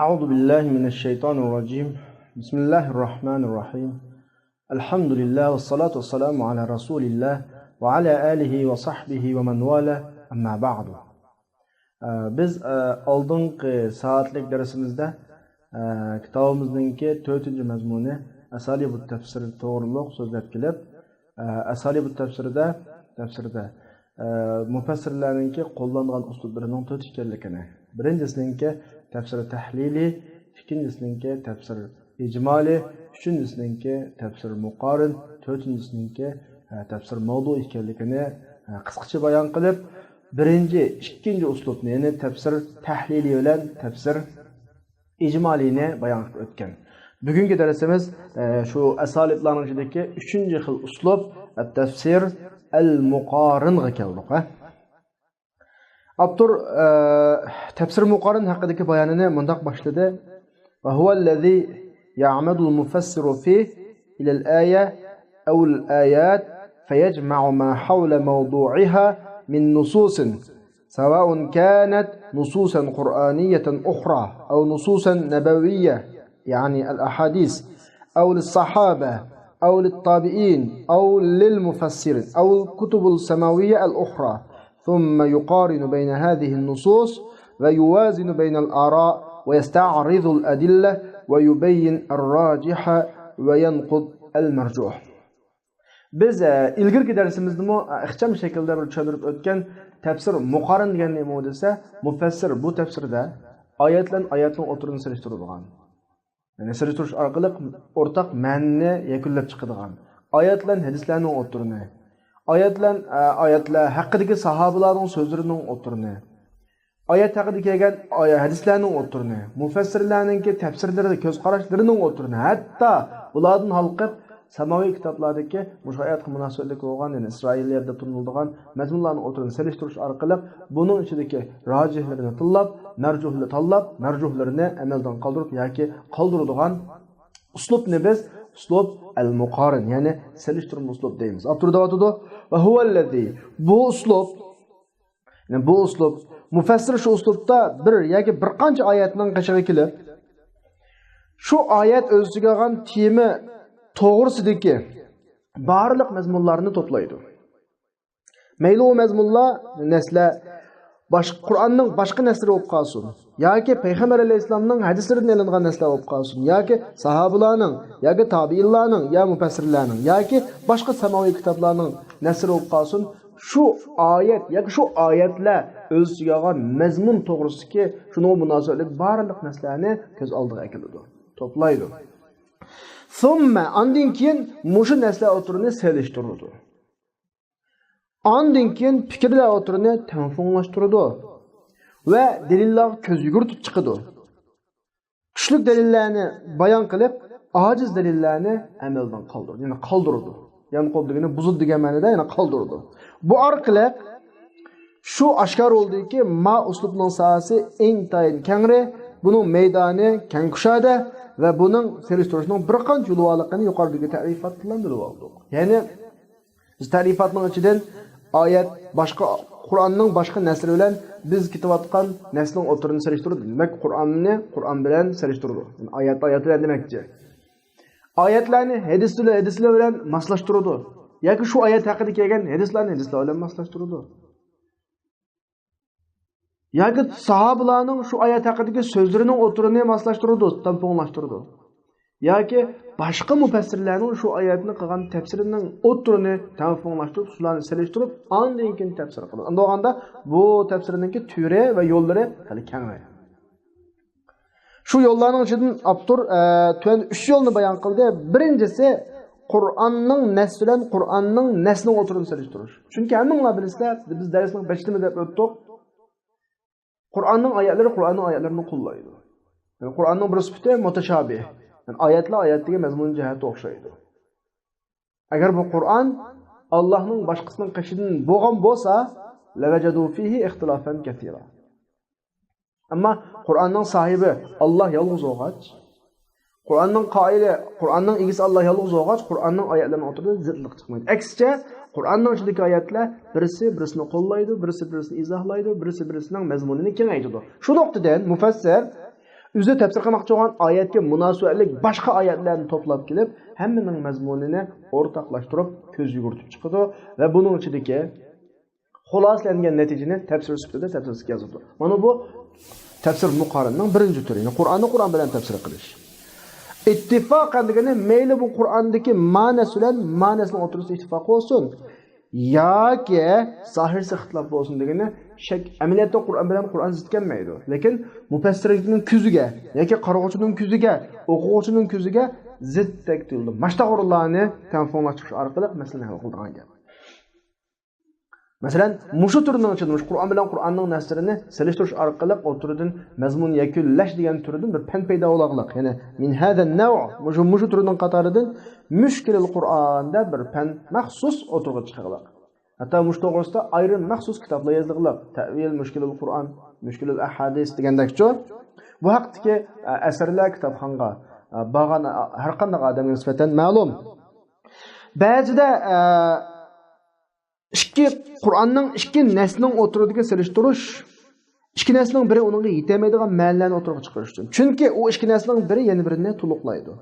أعوذ بالله من الشيطان الرجيم بسم الله الرحمن الرحيم الحمد لله والصلاة والسلام على رسول الله وعلى آله وصحبه ومن والاه أما بعد. Biz oldingi soatlik darsimizda kitobimizningki 4-mazmuni Asalibut tafsir to'g'riliq so'zlab kelib, Asalibut tafsirda mufassirlarningki qo'llangan uslublarining 4 ekanligini, birinchisininki tafsir tahlili, ikkinchisininki tafsir ijmoli, uchinchisininki tafsir muqorin, to'rtinchisininki tafsir mavdu ekanligini qisqacha bayon qilib, birinchi, ikkinchi uslubni, ya'ni tafsir tahlili bilan tafsir ijmolini bayon qilib o'tgan. Bugungi darsimiz shu asoliblarning ichidagi 3-xil uslub, at-tafsir al-muqoringa keldik. Abdur tafsir muqorin haqidagi bayonini mundaq boshladi. Va huvallazi ya'madu al-mufassiru fi ila al-aya aw al-ayat fayajma'u ma hawla mawdu'iha min nususin سواء كانت نصوصا قرآنية أخرى أو نصوصا نبوية يعني الأحاديث أو للصحابة أو للتابعين أو للمفسرين أو الكتب السماوية الأخرى ثم يقارن بين هذه النصوص ويوازن بين الآراء ويستعرض الأدلة ويبين الراجح وينقض المرجوح. Biz ilgirki darsimizda ixcham shaklda bir tushuntirib o'tgan tafsir muqorin degan nima desa, mufassir bu tafsirda oyatlarning o'tirini solishtiradigan. Ya'ni solishtirish orqali o'rtaq ma'noni yakunlab chiqadigan. Oyatlar hadislarning o'tirini, oyatlar haqidagi sahobalarning so'zlarining o'tirini, oyat haqida kelgan hadislarning o'tirini, mufassirlarningki tafsirlarida ko'z qarashlarining o'tirini, hatto ulardan halqib samaviy kitoblardagi mushayatga munosabatli bo'lgan, ya'ni Isroillarda turiladigan mazmunlarning o'tirini solishtirish orqali buning ichidagi rojihlarni tanlab, marjuhlarini amaldan qoldirib yoki qoldiradigan uslubni biz uslub al-muqorin, ya'ni solishtirma uslub deymiz. Abturda o'tadi va huvallazi bu uslub mufassir shu uslubda bir yoki bir qancha oyatning qishiga kelib, shu oyat o'ziga olgan tema to'g'risidagi barliq mazmunlarni to'playdi. Mayli u mazmunlar naslar Qur'onning boshqa naslari bo'lib qolsin, yoki payg'ambar alayhisolamning hadislaridan olingan naslar bo'lib qolsin, yoki sahobalarning, yoki tabiinlarning, yo mufassirlarning, yoki boshqa samoviy kitoblarning nasri bo'lib qolsin, shu oyat yoki shu oyatlar o'ziga olgan mazmun to'g'risidagi shunga munosabatli barliq naslarni ko'z oldiga keltiradi, to'playdi. Thumma ondan keyin mushu naslar o'tirini selishtiradi. Ondan keyin fikrlar o'tirini tanfonlashtiradi va dalillar ko'z yugurtib chiqadi. Kuchli dalillarni bayon qilib, ojiz dalillarni amaldan qoldiradi. Ya'ni qoldiradi. Ya'ni qoldirgani buzildi degan ma'noda, ya'ni qoldiradi. Bu orqali shu oshkor bo'ldiki, ma uslubning sohasi eng tayin kengri, buning maydoni keng kushada va buning selishtirishning bir qancha yo'llarligini yuqoridagi ta'rifot bilan bilib oldik. Ya'ni biz ta'rifatning ichidan oyat boshqa Qur'onning boshqa nasri bilan biz ketayotgan naslning o'tirini selishtirdi. Demak, Qur'on bilan selishtirdi. Yani oyat bilan demakchi. Oyatlarni hadislar bilan moslashtirdi. Yoki shu oyat haqida kelgan hadislar bilan moslashtirdi. Yoki sahobalarning shu oyat haqidagi so'zlarining o'tirini moslashtirdi, tamponlashtirdi. Yoki boshqa mufassirlarning shu oyatni qilgan tafsirining o'tirini tamponlashtirib, ularni selishtirib, ondan keyin tafsir qildi. Undaganda bu tafsiriningki turi va yo'llari hali kengayadi. Shu yo'llarning ichidan Abdur 3 yo'lni bayon qildi. Birinchisi Qur'onning nasl bilan Qur'onning naslining o'tirini selishtirish. Chunki hammanglar bilasizlar, biz darsning boshida deb o'tdik. Qur'onning oyatlarini qo'llaydi. Yani Qur'onning bir sifati mutashabih. Yani oyatlar oyatdagi mazmun jihati o'xshaydi. Agar bu Qur'on Allohning boshqasining qishidan bo'lgan bo'lsa, lavajadu fihi ixtilofan katira. Ammo Qur'onning sohibi Alloh yolg'iz o'g'ach, Qur'onning qoili, Qur'onning egisi Alloh yolg'iz o'g'ach, Qur'onning oyatlarini o'tirib zidlik chiqmaydi. Aksicha Qur'onning ichidagi oyatlar birisini qo'llaydi, birisini izohlaydi, birisining mazmunini kengaytiradi. Shu nuqtadan mufassir o'zi tafsir qilmoqchi bo'lgan oyatga munosabatli boshqa oyatlarni to'plab kelib, hammaning mazmunini o'rtoqlashtirib, ko'z yugurtib chiqadi va buning ichidagi xulosalangan natijani tafsir sifatida tafsirga yozadi. Mana bu tafsir muqorinning birinchi turi. Qur'onni Qur'on bilan tafsir qilish. İttifaqan degani mayli bu Qur'ondagi ma'nosi bilan ma'nosining o'rtasida ittifoq bo'lsin yoki zohirsi ixtilof bo'lsin degani shak amaliyotda Qur'on bilan Qur'on zid kelmaydi. Lekin mufassirning ko'ziga yoki qarag'uvchining ko'ziga, o'quvchining ko'ziga zid tektildi. Mashtaxurlarni tanfonlashtirish orqali masalani hal qilgan gap. Masalan, mushu turning ichida Qur'on bilan Qur'onning nasrini selishtirish orqali o'tiridan mazmun yakunlash degan turdan bir fan paydo bo'lganlik. Ya'ni min hada naw mushu turning qatoridan mushkilul Qur'onda bir fan maxsus o'tirg'i chiqargan. Hatto mush to'g'risida ayrim maxsus kitoblar yozilgan. Ta'vil mushkilul Qur'on, mushkilul ahadis degandek-ku. Bu haqdagi asarlar kitobxonga bo'lgan har qanday odamga nisbatan ma'lum. Ba'zida Qur'onning ikki nasning o'tiradigan selishtirish, ikki nasning biri uningga yetamaydigan ma'nolarni o'tirib chiqarish uchun. Chunki u ikki nasning biri yana birini to'liqlaydi.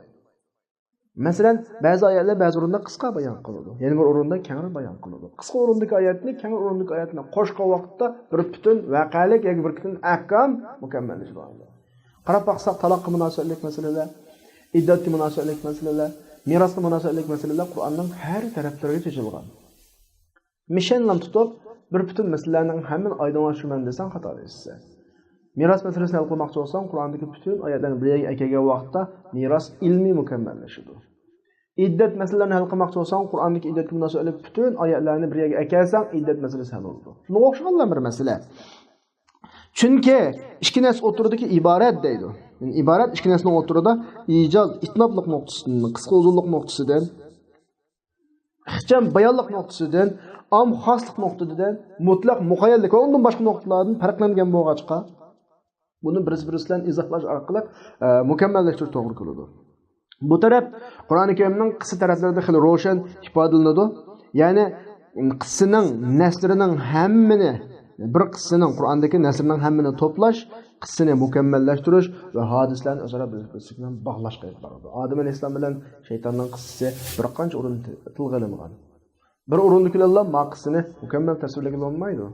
Masalan, ba'zi oyatlar ba'zi o'rinda qisqa bayon qiladi, yana bir o'rinda keng bayon qiladi. Qisqa o'rindagi oyatni, keng o'rindagi oyatni qo'shgan vaqtda bir butun voqelik yoki bir butun ahkam mukammallashadi. Qarab baqsaq taloqqa munosabatlik masalalar, iddatga munosabatlik masalalar, mirosga munosabatlik masalalar Qur'onning har taraflariga chechilgan. Mishanlam tutib, bir butun masalalarning hammani oydinlashtirman desang xato deysiz. Miros masalasini hal qilmoqchi bo'lsam, Qur'ondagi butun oyatlarni birga kelgan vaqtda miros ilmiy mukammallashadi. Iddat masalalarini hal qilmoqchi bo'lsam, Qur'ondagi iddatga munosabatli butun oyatlarni birga kelsang, iddat masalasi hal bo'ladi. Shunga o'xshagan bir masala. Chunki ikki nas o'tiridagi iborat deydi. Yani iborat ikki nasning o'tirida ijoz, itnoblik nuqtasidan, qisqa uzunlik nuqtasidan, ixcham bayonlik nuqtasidan, am xoslik nuqtasidan, mutlaq muqayyadlik va undan boshqa nuqtalardan farqlangan bo'lg'achqa, buni bir-biri bilan izohlash orqali mukammallashtirish to'g'ri keladi. Bu taraf Qur'oni Karimning qissa taraflarida xil ro'shan ifodalanadi. Ya'ni qissaning naslarining hammini bir qissaning Qur'ondagi naslarining hammini to'plash, qissani mukammallashtirish va hadislarni o'zaro bir-biri bilan bog'lash qilib boradi. Odam alayhissalom bilan shaytonning qissasi bir qancha o'rin tilga olingan. Bir o'rinda kelganlar ma qissani mukammal tasvirlagan olmaydi.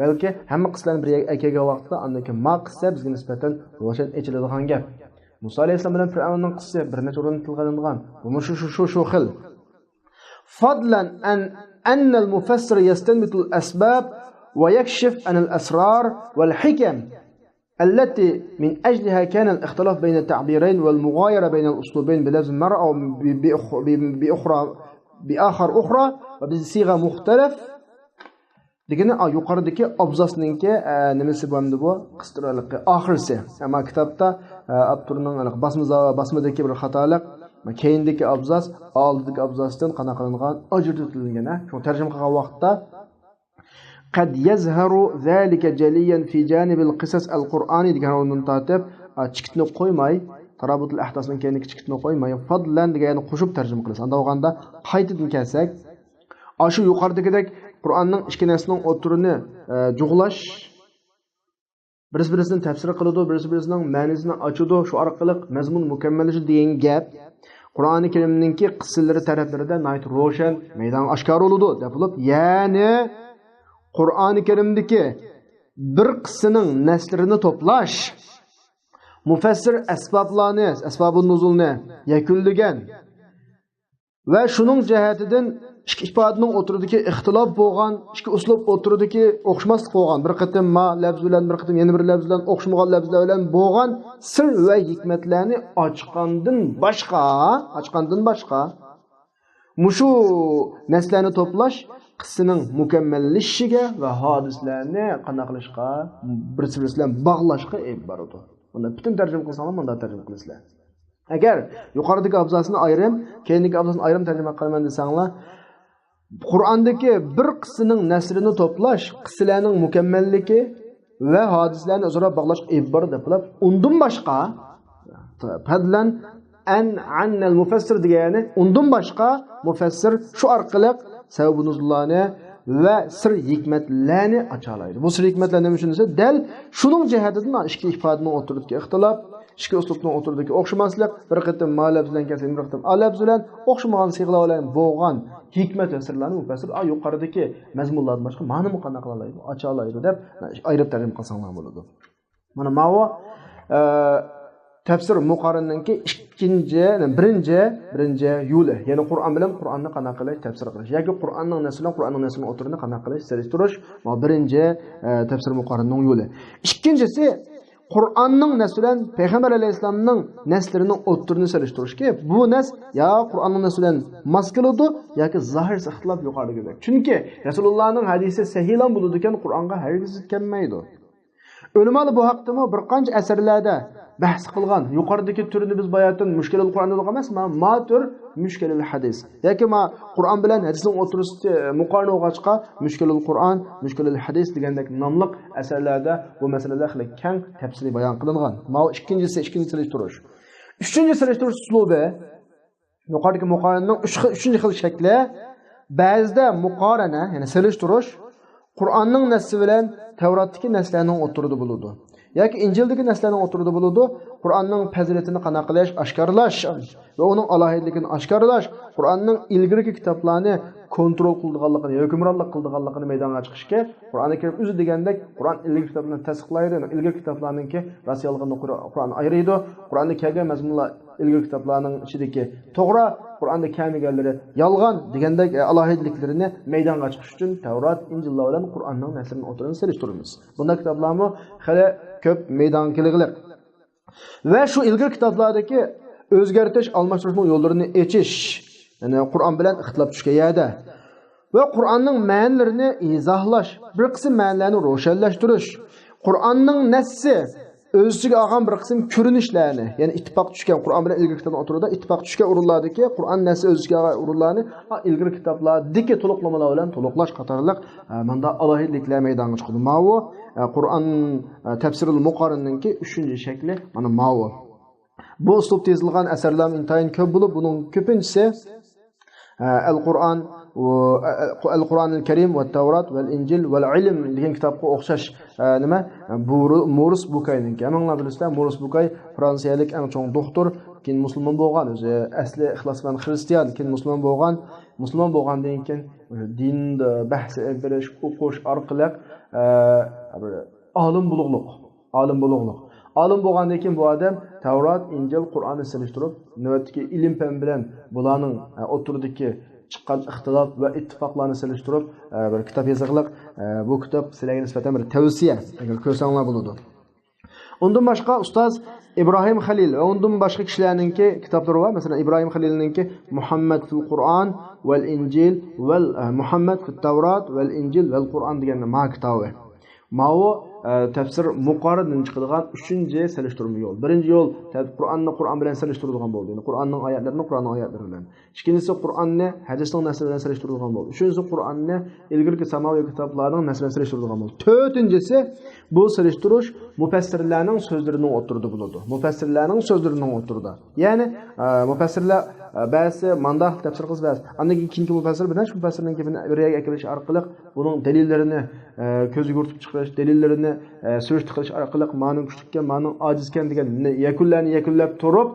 Balki hamma qissalarni bir akaga vaqtda andan keyin ma qissa bizga nisbatan ro'shan echiladigan gap. Musa alayhissalom bilan Fir'avnning qissasi bir necha o'rin tilga olingan. Bu shu xil. Fadlan an al-mufassir yastanbitu al-asbab wa yakshif an al-asrar wal-hikam التي من أجلها كان الاختلاف بين التعبيرين والمغايرة بين الأسلوبين بلفظ مرة أو بآخر أخرى وبصيغة مختلف. Degani yuqoridagi abzasninki nimasi bo'ldi bu qistiraliqi oxirisi. Ammo kitobda avtorning basmadagi bir xatolik, keyindagi abzas oldidagi abzasdan qana qilingan ajratilgan. Shu tarjima qilgan vaqtda قد يظهر ذلك جليا في جانب القصص القرآني degan o'rnini tatib chikitni qo'ymay, tarabutul ahdosning keyingi chikitni qo'ymay, fadlan deganni qo'shib tarjima qilasiz. Unda o'ganda qaytadan kelsak, shu yuqoridagidek Qur'onning ikki narsaning o'tirini jug'lash, bir-birisining tafsir qiladi, bir-birisining ma'nosini ochadi, shu orqali mazmun mukammallashishi degan gap Qur'oni Karimningki qissalari taraflarida nayt ro'shan, maydon oshkor bo'ladi deb bo'lib, ya'ni Qur'oni Karimdagi bir qissaning naslarini to'plash, mufassir asbabun nuzulni yakunlagan va shuning jihatidan ikki ifodaning o'tiridagi ixtilof bo'lgan, ikki uslub o'tiridagi o'xshamaslik bo'lgan, bir qatim ma lafz bilan bir qatim yana bir lafz bilan o'xshamagan lafzlar bilan bo'lgan sir va hikmatlarni ochqandan boshqa mushu naslarni to'plash qissaning mukammallashishiga va hadislarni qanday qilishga, bir-biri bilan bog'lashga olib boradi. Buni butun tarjima qilsanglar, bunda tarjima qilasizlar. Agar yuqoridagi abzasini ayrim, keyingi abzasini ayrim tarjima qilaman desanglar, Qur'ondagi bir qissaning nasrini to'plash, qissalarning mukammalligi va hadislarni o'zaro bog'lash olib boradi deb bilib, undan boshqa fadlan an al-mufassir degani undan boshqa mufassir shu orqali sabab nuzullarni va sir hikmatlarni ocha oladi. Bu sir hikmatlar nima uchun desa, dal shuning jihatidan ikki ifodaning o'tiridagi ixtilof, ikki uslubning o'rtadagi o'xshamaslik, bir qatim ma lafz bilan kelsa, bir qatim al lafz bilan o'xshamagan siyg'alar bilan bo'lgan hikmat va sirlarni mufassir yuqoridagi mazmunlardan boshqa ma'noni qanday qila oladi, ocha oladi deb ayirib taqdim qilsanglar bo'ladi. Mana ma'vo tafsir muqarrinninki birinchi yo'li, ya'ni Qur'on bilan Qur'onni qanday qilish tafsir qilish yoki Qur'onning naslini o'tirini qanday qilish selishtirish, bu birinchi tafsir muqarrinning yo'li. Ikkinchisi Qur'onning nasli bilan Payg'ambar alayhisolamning naslarining o'tirini selishtirish. Bu nas ya Qur'onning nasli bilan mos keladi yoki zohir ixtilof yuqoriga. Chunki Rasulullohning hadisi sahihlan bo'ladi ekan, Qur'onga hargiz kelmaydi. Ulamolar bu haqda bir qancha asarlarda bahs qilgan. Yuqoridagi turini biz bayatdan mushkilul Qur'on degan emas, ma tur mushkilul hadis. Yoki ma Qur'on bilan hadisning o'tirisida muqarna o'g'achqa mushkilul Qur'on, mushkilul hadis degandek nomli asarlarda bu masalalar hali keng tafsili bayon qilingan. Ma ikkinchi selishtirish. Uchinchi selishtirish uslubi yuqoridagi muqarnaning uchinchi xil shakli. Ba'zida muqarana, ya'ni selishtirish Qur'onning nasli bilan Tavratdagi naslarning o'tirida bo'ladi. Yoki Injildagi naslarning o'tirida bo'ladi. Qur'onning fazilatini qanday qilish, oshkorlash va uning alohidligini oshkorlash, Qur'onning ilgirki kitoblarni kontrol qilganligini, hukmronlik qilganligini maydonga chiqishga, Qur'onni kelib o'zi degandek Qur'on ilgirki kitoblarni tasdiqlaydi, ilgirki kitoblarningki rostiyalligini Qur'on ayiradi. Qur'onda kelgan mazmunlar ilgirki kitoblarning ichidagi to'g'ri, Qur'onda kelmaganlari yolg'on degandek alohidliklarini maydonga chiqish uchun Tavrat, Injillar bilan Qur'onning naslini o'tirini selishtiramiz. Bunday kitoblarni hali ko'p maydonga kelg'iliq. Va shu ilgirki kitoblardagi o'zgartirish, almashtirishning yo'llarini echish, ya'ni Qur'on bilan ixtilof tushgan yerda va Qur'onning ma'nolarini izohlash, bir qism ma'nolarni ro'shanlashtirish, Qur'onning nassi o'ziga olgan bir qism ko'rinishlarni, ya'ni ittifoq tushgan Qur'on bilan ilgirki kitoblar o'tirida ittifoq tushgan o'rinlardagi Qur'on nassi o'ziga olgan o'rinlarni ilgirki kitoblardagi to'liqlamalar bilan to'liqlash qatorliq manda alohidliklar maydonga chiqadi. Ma'vo Qur'on tafsirul muqarrinninki 3-chi shakli mana ma'vo. Bu uslubda yozilgan asarlar intayin ko'p bo'lib, buning ko'pinchisi Al-Qur'onul Karim va Tavrat va Injil va Ilm degan kitobga o'xshash nima? Morris Bukayninki. Hammalar bilasizlar, Morris Bukay fransiyalik eng chong doktor, keyin musulmon bo'lgan, o'zi asli ixlos bilan xristian, keyin musulmon bo'lgandan keyin dinda bahs berish, o'qish orqali olim bulug'liq. Olim bo'lgandan keyin bu odam Tavrat, Injil, Qur'onni selishtirib, navbatdagi ilm fan bilan bularning o'tiridagi chiqqan ixtilof va ittifoqlarni selishtirib bir kitob yozganlik. Bu kitob sizlarga nisbatan bir tavsiya, agar ko'rsanglar bo'ladi. Undan boshqa ustoz Ibrohim Xalil va undan boshqa kishilarningki kitoblari bor. Masalan, Ibrohim Xalilningki Muhammad fil Qur'on val Injil val Muhammad fit Tavrat val Injil val Qur'on degan ma kitobi. Ma'vo tafsir muqarrindan chiqadigan 3-chi selishtirma yo'l. Birinchi yo'l Qur'onni Qur'on bilan selishtiradigan bo'ldi. Ya'ni Qur'onning oyatlarini Qur'onning oyatlari bilan. Ikkinchisi Qur'onni hadisning nasli bilan selishtiradigan bo'ldi. Uchinchisi Qur'onni ilgirki samoviy kitoblarning nasli bilan selishtiradigan bo'ldi. To'rtinchisi bu selishtirish mufassirlarning so'zlarining o'tirida bo'ladi. Mufassirlarning so'zlarining o'tirida. Ya'ni mufassirlar ba'zi mandaq tafsir qilsa ba'zi. Andan keyingi mufassir bilan shu mufassirning bir yerga akilish orqali buning dalillarini ko'zga yuritib chiqarish, dalillarini surishti qilish orqali ma'lum kuchlikka, ma'lum ojizkan degan yakunlarni yakunlab turib,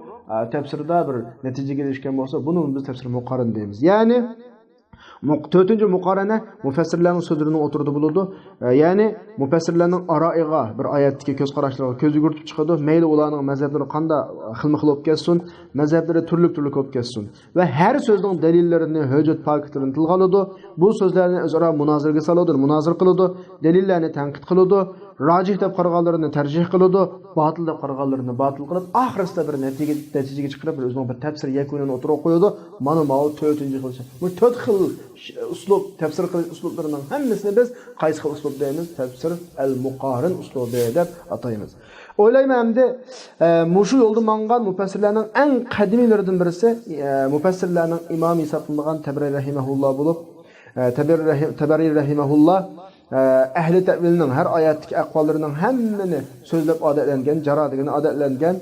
tafsirda bir natijaga erishgan bo'lsa, buni biz tafsir muqarrin deymiz. Ya'ni to'rtinchi muqarana mufassirlarning so'zlarining o'tirida bo'ladi. Ya'ni mufassirlarning aroiga bir oyatdagi ko'z qarashlariga ko'z yuritib chiqadi. Mayli ularning mazhablari qanday xilma-xil bo'lib ketsin, mazhablari turli-turli bo'lib ketsin va har so'zning dalillarini, hujjat faktlarini tilga oladi. Bu so'zlarni o'zaro munozaraga soladi, munozir qiladi, dalillarni tanqid qiladi, rojih deb qaraganlarini tarjih qiladi, botil deb qaraganlarini botil qilib, oxirsida bir natijaga chiqarib, o'zining bir tafsir yakunini o'tirib qo'yadi. Mana bu 4-chi xil. Bu 4 xil uslub tafsir qilish uslublarining hammasini biz qaysi xil uslub deymiz? Tafsir al-muqarin uslubi deb ataymiz. O'ylayman endi mushu yo'lda mangan mufassirlarning eng qadimiylaridan birisi mufassirlarning imomi hisoblangan Tabari rahimahulloh bo'lib, Tabari rahimahulloh ahli ta'vilning har oyatdagi aqvollarining hammani so'zlab odatlangan, jarodigini odatlangan,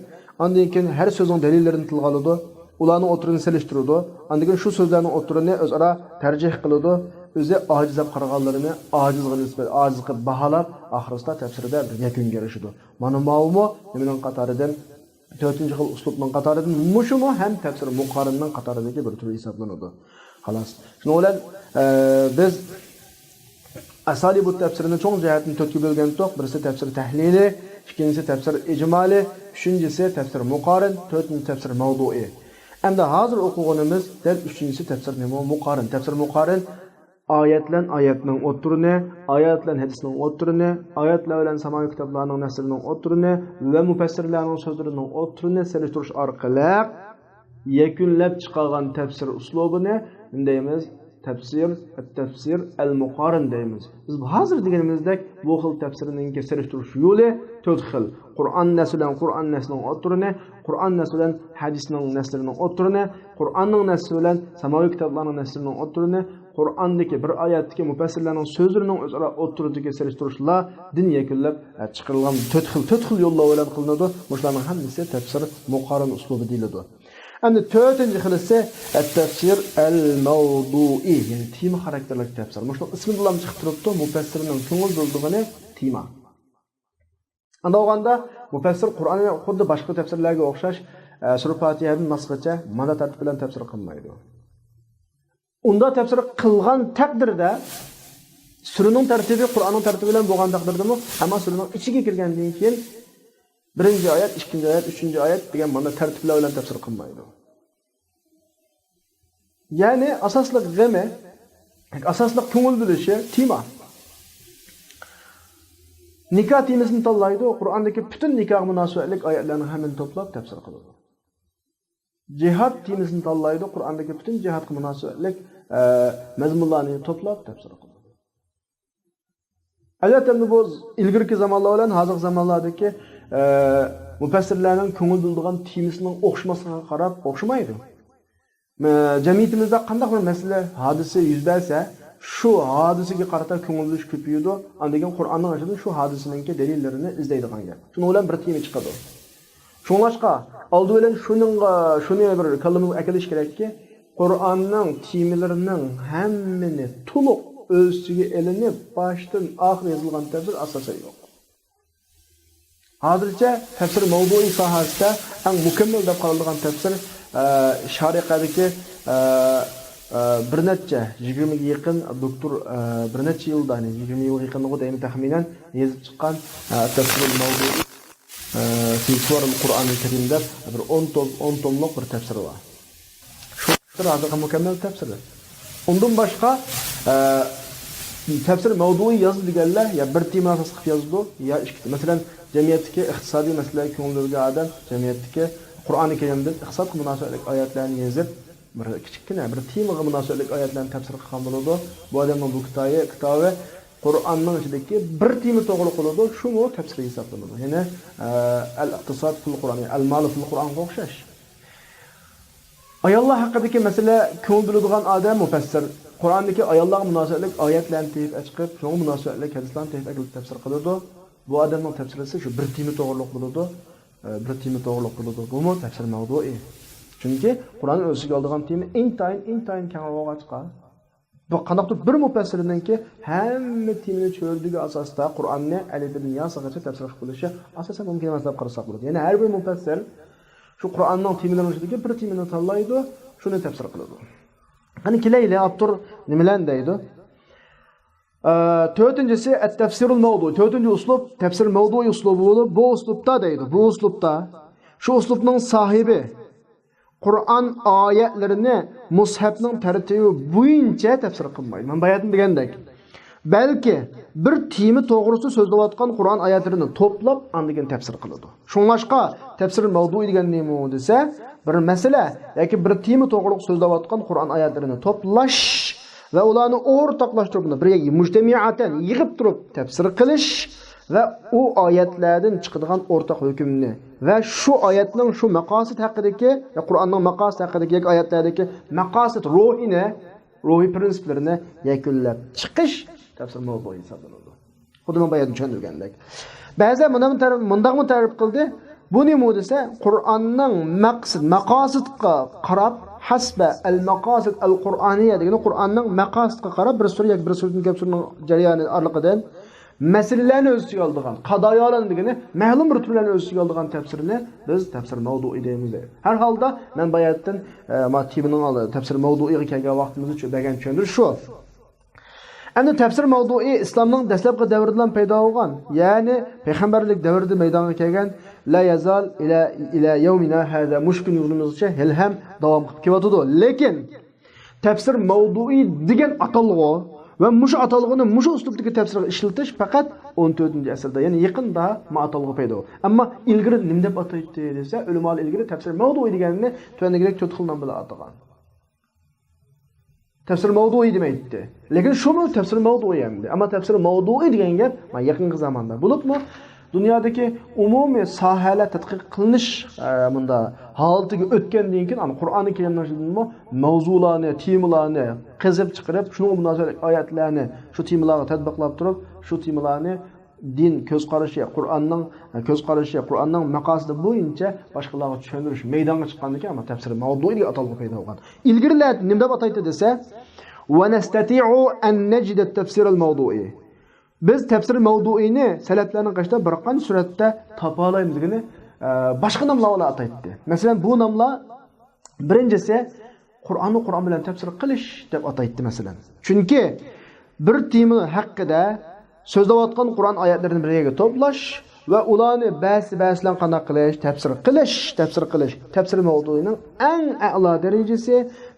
ondan keyin har so'zning dalillarini tilga oladi, ularning o'tirini selishtiradi, ondan keyin shu so'zlarning o'tirini o'zaro tarjih qiladi, o'zi ojiz deb qaraganlarini ojiz qilib baholab, oxirida tafsirda bir yakunga erishadi. Mana ma'lum nimaning qatoridan 4-cü xil uslubning qatoridan mushumi ham tafsir muqarinning qatoridagi bir tur hisoblanadi. Xolos. Shuning bilan biz asali bu tafsirini cho'ng jihatdan 4 ga bo'lgan to'q. Birisi tafsir tahlili, ikkinchisi tafsir ijmoli, uchinchisi tafsir muqarin, to'rtinchisi tafsir mavdu'i. Endi hozir o'qiganimiz dal uchinchisi tafsir nima? Muqarin. Tafsir muqarin oyatlan oyatning o'tturini, oyatlan hadisning o'tturini, oyatlar bilan samoviy kitoblarning nasrining o'tturini va mufassirlarning so'zlarining o'tturini selishtirish orqali yakunlab chiqargan tafsir uslubini deymiz. Tafsir al-muqarin deymiz. Biz hozir deganimizdek bu xil tafsirning selishtirish yo'li 4 xil. Qur'on naslidan Qur'on naslining o'tturini, Qur'on naslidan hadisning nasrining o'tturini, Qur'onning nasli bilan samoviy kitoblarning nasrining o'tturini, Qur'ondagi bir oyatdagi mufassirlarning so'zlarining o'zaro o'tturidagi selishtirishlar din yakunlab chiqarilgan 4 xil yo'llar bilan qilinadi. Bularning hammasi tafsir muqarin uslubi deyiladi. Endi 4-cü xil ise tafsir al-mavdu'i, yani tema xarakterli tafsir. Mushlar ismi bilan chiqib turibdi, mufassirning ko'ngil bo'ldig'ini tema. Anda olganda mufassir Qur'onni xuddi boshqa tafsirlarga o'xshash Sura Fatihadan nasgacha mana tartib bilan tafsir qilmaydi. Unda tafsir qilgan taqdirda suraning tartibi Qur'onning tartibi bilan bo'lgan taqdirdami, hamma suraning ichiga kirgandan keyin birinchi oyat, ikkinchi oyat, uchinchi oyat degan mana tartiblar bilan tafsir qilmaydi. Ya'ni asosli g'ami, asosli ko'ngil bo'lishi tema. Nikoh temasini tanlaydi, Qur'ondagi butun nikoh munosabatlik oyatlarni hammasini to'plab tafsir qiladi. Jihad temasini tanlaydi, Qur'ondagi butun jihadga munosabatlik mazmunlarni to'plab tafsir qiladi. Albatta bu ilgirki zamonlar bilan hozirgi zamonlardagi mufassirlarning ko'ngil bildigan temasining o'xshamasiga qarab o'xshamaydi. Jamiyatimizda qanday bir masala, hodisa yuz bersa, shu hodisaga qarata ko'ngil bilish ko'payadi. Andagan Qur'onning ichida shu hodisaning dalillarini izlaydigan gap. Shuning bilan bir tema chiqadi. Shunlashqa oldi bilan shuni bir kalima akilish kerakki, Qur'onning temalarining hammani to'liq o'ziga elinib, boshdan oxir yozilgan tafsir asosan yo'q. Hozircha tafsir mavdu'i sohasida eng mukammal deb qaralgan tafsir Shariqadagi bir necha 20 ga yaqin doktor bir necha yilda, 20 yilga yaqinga daim taxminan yozib chiqqan tafsir mavdu'i fi surul Qur'onil Karimda bir 10 tomlik bir tafsir var. Shu hozirgi mukammal tafsirdir. Undan boshqa tafsir mavdu'i yozilganlar ya bir tema asosida qilib yozdi, ya ikkita. Masalan, jamiyatdagi iqtisodiy masalalarga ko'ngil bo'lgan odam jamiyatdagi Qur'oni Karimda iqtisodga munosabatli oyatlarni yozib, bir kichikgina bir temaga munosabatli oyatlarni tafsir qilgan bo'ladi. Bu odamning bu kitobi Qur'onning ichidagi bir tema to'g'ri qiladi, shuni tafsir hisoblanadi. Ya'ni al-iqtisod fil Qur'on, al-mal fil Qur'onga o'xshash. Ayollar haqidagi masala ko'ngil biladigan odam mufassir Qur'ondagi ayollarga munosabatli oyatlarni tepib chiqib, shunga munosabatli hadislarni tepib tafsir qiladi. Bu odamning tafsirisi shu bir tema to'g'riliq bo'ladi. Bu tafsir mavdu'i. Chunki Qur'onning o'ziga oladigan tema intayin kengroq chiqadi. Bu qanaqdir bir mufassirninki hamma temani cho'rdigi asosda Qur'onni alifdan yosagacha tafsir qilib bo'lishi asosan mumkin emas deb qarasak bo'ladi. Ya'ni har bir mufassir shu Qur'onning temalarining ichidagi bir temani tanlaydi, shuni tafsir qiladi. Qani kelayli avtor nimalar deydi? To'rtinchisi at-tafsirul mavdu. To'rtinchi uslub tafsir mavdu'i uslubi bo'lib, bu uslubda deydi. Bu uslubda shu uslubning sohibi Qur'on oyatlarini mushafning tartibi bo'yicha tafsir qilmaydi. Men bayatım degandek. Balki bir tema to'g'risida so'zlayotgan Qur'on oyatlarini to'plab andigan tafsir qiladi. Shunlashqa tafsir mavdu'i degan nima desa, bir masala yoki bir tema to'g'ri so'zlayotgan Qur'on oyatlarini to'plash va ularni o'rtoqlashtirib birga mujtamiatan yig'ib turib tafsir qilish va u oyatlardan chiqadigan o'rtaq hukmni va shu oyatning shu maqosid haqidagi, Qur'onning maqosid haqidagi oyatlardagi maqosid ruhiy prinsiplarini yakunlab chiqish tafsir mavdu'i hisoblanadi. Xuddi men bayat tushuntirgandek. Ba'zi mundaqmi ta'rif qildi. Bu nima desa, Qur'onning maqosidga qarab hasba al-maqasid al-Qur'oniyya degan Qur'onning maqosidiga qarab bir sura yoki bir suraning gap suraning jarayoni oraliqdan Məsələlərini öz içigə aldığan, qadayalan degəni ma'lum rütbələrini öz içigə aldığan təfsirini biz təfsir mavdu'i deyimiz. Hər halda mən bayatdan matibinin alı təfsir mavdu'iga kelgan vaqtimizni tushungan tushundir shu. Endi təfsir mavdu'i İslamның dəstəbqi dövründən paydo bo'lgan, ya'ni payg'ambarlik davrida maydonga kelgan la yazal ila yawmina hada mushkil yurtimizcha hal ham davom qilib kelyotdi. Lekin təfsir mavdu'i degan atalg'u ve muşu atalığını muşu uslubdagi tafsirga ishlatish faqat 14-asrda, ya'ni yaqinda atalg'u paydo. Ammo ilgari nima deb ataydi desa, ulamolar ilgari tafsir mavdu'i deganini tuandagidek 4 xildan bilan atagan. Tafsir mavdu'i demaydi. Lekin shuni tafsir mavdu'i endi. Ammo tafsir mavdu'i degan gap yaqingi zamonda bo'libmi? Dunyodagi umumiy sohalar tadqiq qilinish bunda holatiga o'tgandan keyin Qur'oni Karimning mavzularni, temalarni qizib chiqarib, shunga munosib oyatlarni shu temalarga tatbiqlab turib, shu temalarni din ko'z qarashi, Qur'onning maqosidi bo'yicha boshqalarga tushuntirish maydonga chiqqandan keyin tafsir mavdu'i degan atalg'u paydo bo'lgan. Ilgarilar nima deb ataydi desa, "Va nastati'u an najid at-tafsir al-mawdu'i." Biz tafsir mavdu'ini salaflarning qashda bir qancha suratda topa olamiz degani boshqa nomlar bilan ataydi. Masalan, bu nomlar birinchisi Qur'onni Qur'on bilan tafsir qilish deb ataydi masalan. Chunki bir tema haqida so'zlayotgan Qur'on oyatlarini bir yerga to'plash va ularni ba'zi-ba'zidan qanday qilish, tafsir qilish. Tafsir mavdu'ining eng a'lo darajasi,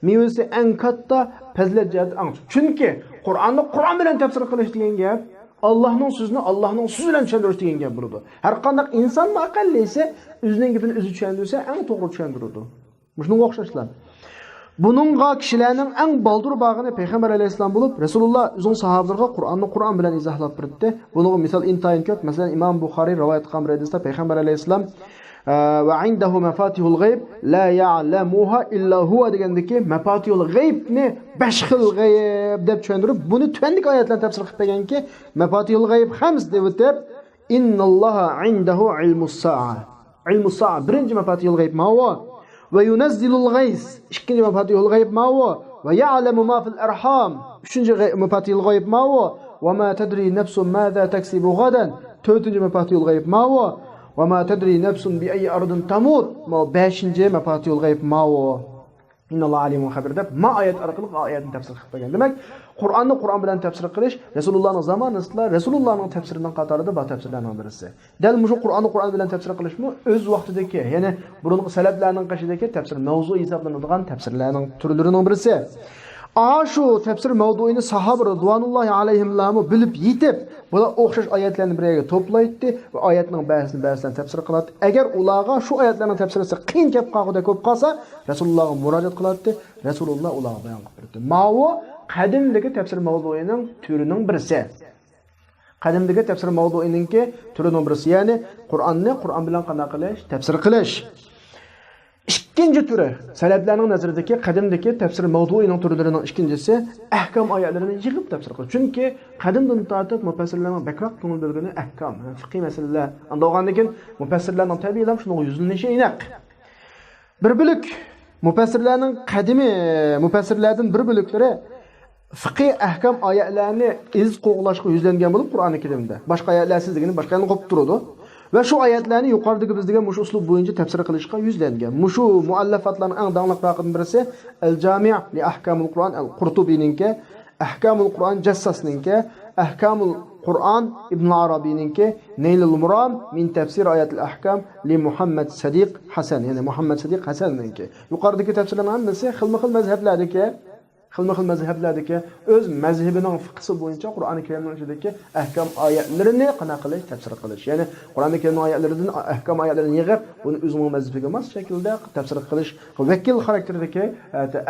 mevasi eng katta fazilat jihati eng. Chunki Qur'onni Qur'on bilan tafsir qilish degan gap Allah'ın sözünü Allah'ın sözü bilen tushundirishga degan gap bo'ladi. Har qanday inson aqllisi o'zining gapini o'zi tushundirsa, eng to'g'ri tushundiradi. Shunga o'xshashlar. Buningga kishilarning eng baldur bag'ini payg'ambar alayhisalom bo'lib, Rasululloh o'zining sahobalarga Qur'onni Qur'on bilan izohlab berdi. Buningga misol intayin ko'p. Masalan, Imom Buxoriy rivoyat qilgan hadisda payg'ambar alayhisalom va indahu mafatihul g'ayb la ya'lamuha illa huwa degandiki mafatihul g'aybni 5 xil g'ayb deb tushuntirib, buni tuandik oyatlar tafsir qilib berganki, mafatihul g'ayb xams deb o'tib, innalloha indahu ilmus sa'a. Ilmus sa'a birinchi mafatihul g'ayb ma'vo va yunazzilul ghays, ikkinchi mafatihul g'ayb ma'vo va ya'lamu ma fil arham, uchinchi mafatihul g'ayb ma'vo va ma tadri nafsun madha taksibu ghadan, to'rtinchi mafatihul g'ayb ma'vo وما تدري نفس بأي أرض تموت ما باشنجة مفاتيح الغيب ما هو إن الله عليم خبير deb ma oyat orqali oyatni tafsir qilib bergan. Demak, Qur'onni Qur'on bilan tafsir qilish Rasulullohning zamonasida Rasulullohning tafsirining qatorida bu tafsirlarning birisi. Dal mushu Qur'onni Qur'on bilan tafsir qilishmi o'z vaqtidagi, ya'ni burungi salaflarning qashidagi tafsir mavzu hisoblanadigan tafsirlarning turlarining birisi. Şu tefsir mavduini sahabe radhiyallohu alayhimlarni bilib yetib, bular o'xshash oyatlarni bir yerga to'playdi va oyatning ba'zisidan tafsir qiladi. Agar ularga shu oyatlarning tafsirisi qiyin kelib qolganda ko'p qolsa, Rasulullohga murojaat qiladi. Rasululloh ularga bayon qilib berdi. Ma'vo qadimdagi tafsir mavduining turining birisi. Qadimdagi tafsir mavduiningki turining birisi, ya'ni Qur'onni Qur'on bilan qanday qilish, tafsir qilish. İkinci türü, salaflarning nazaridagi qadimdagi tafsir mavdu'ining turlarining ikkinchisi ahkam oyatlarini yig'ib tafsir qilish. Chunki qadimdan tortib mufassirlarning bakroq ko'ngil bergani ahkam, fiqh masalalar. Unda olgandan keyin mufassirlarning tabiiylab shunga yuzlanishi aniq. Bir bo'lik mufassirlarning qadimi mufassirlardan bir bo'liklari fiqh ahkam oyatlarini iz qo'g'lashga yuzlangan bo'lib Qur'oni Karimda. Boshqa oyatlar sizligini boshqani qo'yib turadi. Ve şu ayetlerini yukarıdaki bizdeki muş uslub boyunca tefsir kılışka yüzlengen. Muşu muallafatların en dağınlıklarının birisi El-Cami' li Ahkamul Kur'an El-Qurtubi'ninki, Ahkamul Kur'an Cessas'ninki, Ahkamul Kur'an İbn Arabi'ninki, Neylul Muram min tefsir ayatul ahkam li Muhammed Sadiq Hasan, yani Muhammed Sadiq Hasan'ninki. Yukarıdaki tefsirlerin annesi xilma-xil mezheblerdeki öz mezhebinin fıkhısı boyunca Qur'oni Karimning ichidagi ahkam oyatlarini qana qilish, tafsir qilish. Ya'ni Qur'oni Karimning oyatlaridan ahkam oyatlarini yig'ib, buni o'zining mezhebiga mos shaklda tafsir qilish, vakil xarakteridagi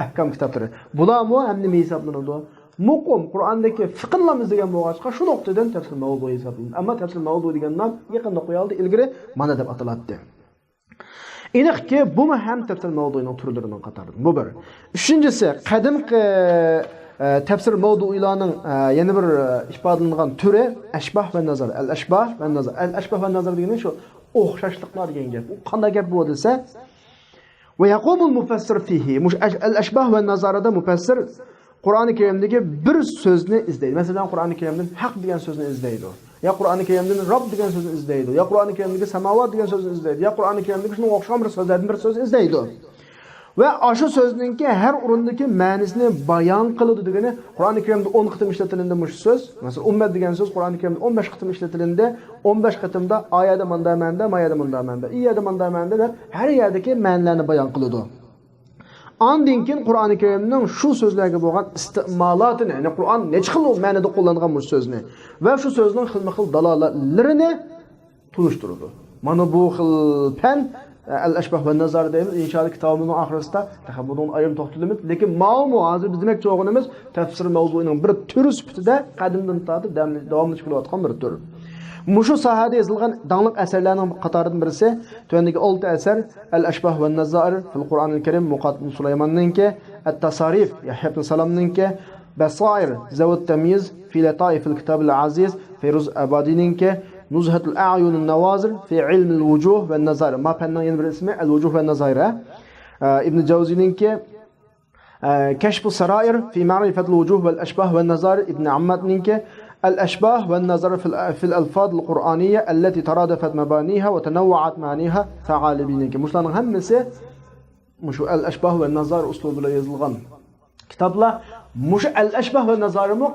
ahkam kitoblari. Bularmi hamma hisoblanadi. Muqim Qur'ondagi fiqhlarimiz degan bo'g'achqa shu nuqtadan tafsir mavdu'i hisoblanadi. Ammo tafsir mavdu'i degan nom yaqinda qo'yildi, ilgari mana deb ataladi. Aniqki bu ham tafsir mavdu'ining turlarining qatoridir. Bu bir. Uchinchisi, qadimgi tafsir mavdu'ilarning yana bir ifodalangan turi ashbah va nazar. Al-ashbah va nazar. Al-ashbah va nazar degani shu o'xshashliklar degan gap. U qanday gap bu desa, va yaqumul mufassir fihi. Al-ashbah va nazarada mufassir Qur'oni Karimdagi bir so'zni izlaydi. Masalan, Qur'oni Karimdan haq degan so'zni izlaydi. Ya Qur'oni Karimdan Robb degan so'zni izlaydi, ya Qur'oni Karimdagi samovat degan so'zni izlaydi, ya Qur'oni Karimdagi shunga o'xshagan bir so'zlardan bir so'z izlaydi. Va shu so'zningki har o'rindagi ma'nosini bayon qiladi degani Qur'oni Karimda 10 qitim ishlatilindi mush so'z. Masalan, ummat degan so'z Qur'oni Karimda 15 qitim ishlatilindi. 15 qitimda oyada manda manda, mayada manda manda, iyada manda manda deb har yerdagi ma'nolarni bayon qiladi. Ondan keyin Qur'oni Karimning shu so'zlarga bo'lgan isti'molotini, ya'ni Qur'on necha xil ma'noda qo'llangan bu so'zni va shu so'zning xilma-xil dalolatlarini tunishtiradi. Mana bu xil fan al-ashbah va nazar deymiz. İnşallah kitabımızın oxirisida bunun ayrim to'xtalamiz. Lekin ma'lum hozir biz demoqchi bo'lganimiz tafsir mavzuining bir turi sifatida qadimdan tortib davomli kelayotgan bir tur. Mushu sohada yozilgan danglik asarlarning qatoridan birisi tuvandagi 6 asar Al-Ashbah va Nazar fil Qur'onil Karim Muqaddim Sulaymonninki, At-Tasarif Yahya ibn Salamninki, Basair Zawud Tamyiz fi Lataif al-Kitab al-Aziz Firuz Abadininki, Nuzhatul A'yun an-Nawazir fi ilm al-wujuh va an-nazar. Ma fanning yana bir ismi al-wujuh va an-nazira. Ibn Jawzininki Kashf as-Sarair fi ma'rifat al-wujuh wal ashbah wa an-nazar. Ibn Ammadninki الأشباه والنظر في الألفاظ القرآنية التي ترادفت مبانيها وتنوعت معانيها ثعالبينك مشلان همسه مش الأشباه والنظر أسلوب لا يزلغن كتابلا مش الأشباه والنظر مو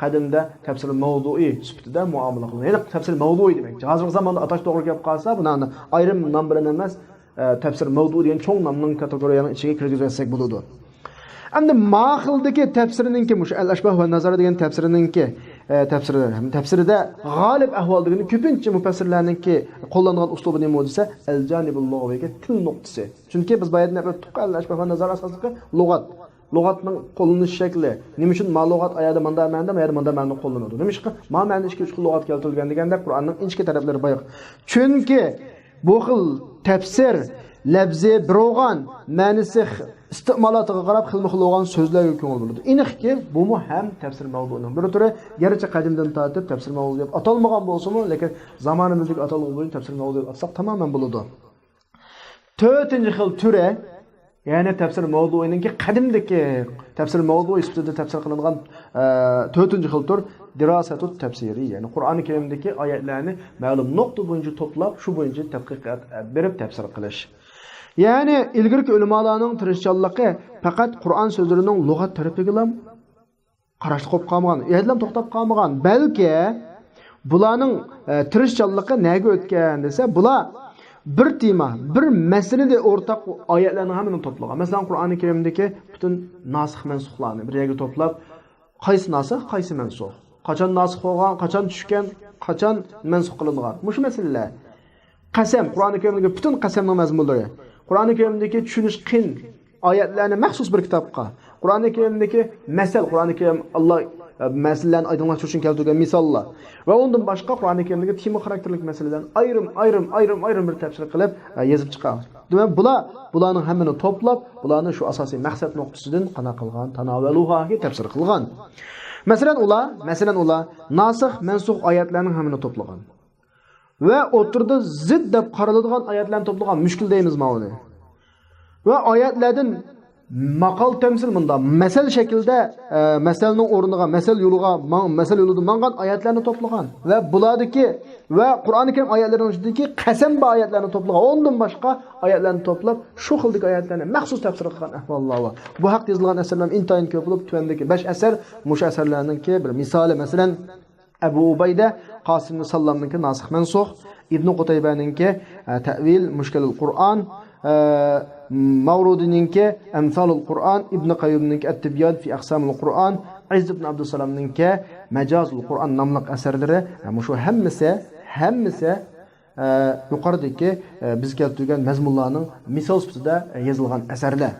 قدمda tafsir mavdu'i sifatida muomala qiladi. Ya'ni tafsir mavdu'i demak. Hozirgi zamonda atash to'g'ri kelib qolsa, buni ayrim nom bilan emas, tafsir mavdu'i degan cho'ng nomning kategoriyaning ichiga kirgizsak bo'ladi. Endi ma'qildagi tafsirininki mush al-ashbah va nazar degan tafsirida g'olib ahvol degani ko'pincha mufassirlarningki qo'llangan uslubi nima bo'lsa, al-janibul lug'aviga til nuqtasi. Chunki biz bayat al-ashbah va nazar asosida lug'atning qo'llanish shakli. Nima uchun ma'lug'at oyada manda ma'noda qo'llanadi? Nima uchun ma'noda ishga 3 xil lug'at keltirilgan deganda Qur'onning inchki taraflari boyiq. Chunki bu xil tafsir labzi biro'g'an ma'nisi isti'molotiga qarab xilma-xil bo'lgan so'zlarga ko'ngil bo'ladi. Aniqki, bu ham tafsir mavzuining bir turi, garchi qadimdan tortib tafsir mavzu deb atalmagan bo'lsa-mu, lekin zamonimizdagi atalg'i bo'yicha tafsir mavzu deb atsak tamoman bo'ladi. 4-chi xil turi, ya'ni tafsir mavzuiningki qadimdagi tafsir mavzui sifatida tafsir qilingan 4-chi xil tur dirosatut tafsiri, ya'ni Qur'oni Karimdagi oyatlarni ma'lum nuqta bo'yicha to'plab, shu bo'yicha tadqiqot berib tafsir qilish. Yani ilgirki ulamolarning tirishchanligi faqat Qur'on so'zlarining lug'at tarafiga qarashli qo'yib qolmagan, yadlam to'xtab qolmagan, balki bularning tirishchanligi nega o'tgan desa, bular bir tema, bir masalada o'rtaq oyatlarning hammani to'plagan. Masalan, Qur'oni Karimdagi butun nasikh mansuhlarni bir yerga to'plab, qaysi nasikh, qaysi mansuh, qachon nasikh bo'lgan, qachon tushgan, qachon mansuh qilingan. Mush masalalar. Qasam, Qur'oni Karimdagi butun qasamning mazmunlari. Qur'oni Karimdagi tushunish qiyin oyatlarni maxsus bir kitobga, Qur'oni Karimdagi masal, Qur'oni Karim Alloh masalalarni oydinlashtirish uchun keltirgan misollar va undan boshqa Qur'oni Karimdagi tema xarakterli masalalarni ayrim bir tafsir qilib yozib chiqadi. Demak, bularning hammani to'plab, bularni shu asosiy maqsad nuqtasidan qana qilgan, tanawaluhaga tafsir qilgan. Masalan, ular nasikh, mansukh oyatlarning hammani to'plagan. Ve oturda zid deb qaraladigan oyatlarni to'plagan mushkil deymiz ma'uni. Va oyatlardan maqal tamsil bunda masal shaklda masalning o'rniga, masal yo'lida mangan oyatlarni to'plagan va bulardagi va Qur'oni Karim oyatlarining ichidagi qasam ba oyatlarni to'plagan. Ondan boshqa oyatlarni to'plab, shu xildagi oyatlarni maxsus tafsir qilgan ahvollar bor. Bu haqda yozilgan asarlar intayin ko'p bo'lib, tuvandagi 5 asar, mush asarlarningki bir misoli, masalan, Abu Ubayda Qasim sallamninki nasikh mansukh, Ibn Qutaybaninki ta'vil mushkilul Qur'on, Mawrudininki amsalul Qur'on, Ibn Qayyimninki at-Tibyan fi aqsamul Qur'on, Izz ibn Abdussalamninki majazul Qur'on nomli asarlari, shu hammasi yuqoridagi biz keltirgan mazmunlarning misol sifatida yozilgan asarlar.